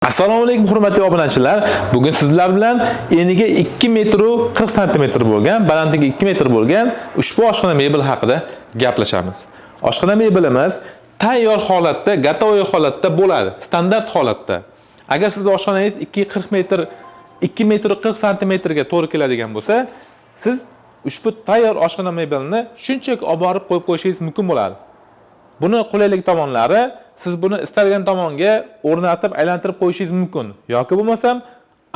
Assalomu alaykum hurmatli obunachilar. Bugun sizlar bilan eniga 2 metr 40 cm bo'lgan, balandligi 2 metr bo'lgan ushbu oshxona mebel haqida gaplashamiz. Oshxona mebelimiz tayyor holatda, gatovoy holatda bo'ladi, standart holatda. Agar siz oshxonangiz 2 metr 40 cm ga to'g'ri keladigan bo'lsa, siz ushbu tayyor oshxona mebelini shunchaki olib borib qo'yib qo'yishingiz mumkin bo'ladi. Buni qulaylik tomonlari, siz buni istalgan tomonga o'rnatib, aylantirib qo'yishingiz mumkin. Yoki bo'lmasam,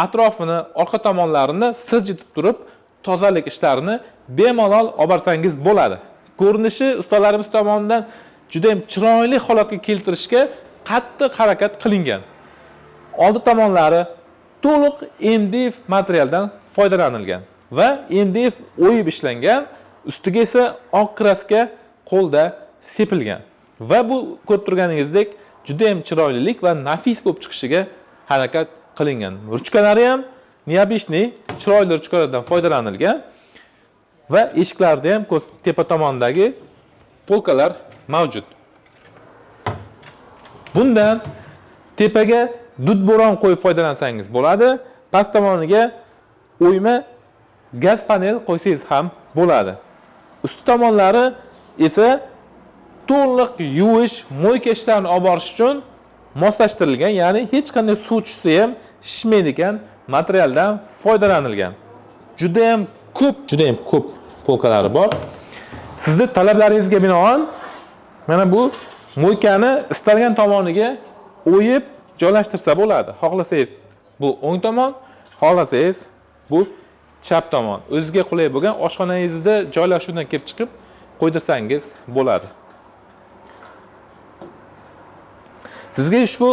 atrofini, orqa tomonlarini siljitib turib, tozalik ishlarini bemalol olib borsangiz bo'ladi. Ko'rinishi ustalarimiz tomonidan juda ham chiroyli holatga keltirishga qattiq harakat qilingan. Oldi tomonlari to'liq MDF materialdan foydalanilgan va MDF o'yib ishlangan, ustiga esa oq kraska qo'lda sepilgan. Va bu ko'rib turganingizdek juda ham chiroylilik va nafis bo'lib chiqishiga harakat qilingan. Ruchkalari ham neobishniy chiroyli ruchkalardan foydalanilgan va eshiklarda ham tepa tomondagi polkalar mavjud. Bundan tepaga dud bo'ron qo'yib foydalansangiz bo'ladi. Past tomoniga o'yma gaz panel qo'ysangiz ham bo'ladi. Ust tomonlari esa to'liq yuvish, mo'yka ishlarini olib borish uchun moslashtirilgan, ya'ni hech qanday suv tushsa ham shishmaydigan materialdan foydalanilgan. Juda ham ko'p polkalari bor. Sizning talablaringizga binoan mana bu mo'ykani istalgan tomoniga o'yib joylashtirsa bo'ladi. Xohlasangiz bu o'ng tomon, xohlasangiz bu chap tomon. O'zingizga qulay bo'lgan oshxonangizda joylashuvdan kelib chiqib qo'ydirsangiz bo'ladi. Sizga ushbu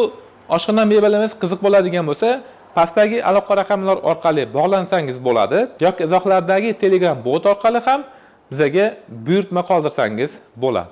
oshxona mebelimiz qiziq bo'ladigan bo'lsa, pastdagi aloqa raqamlar orqali bog'lansangiz bo'ladi, yoki izohlardagi Telegram bot orqali ham bizga buyurtma qoldirsangiz bo'ladi.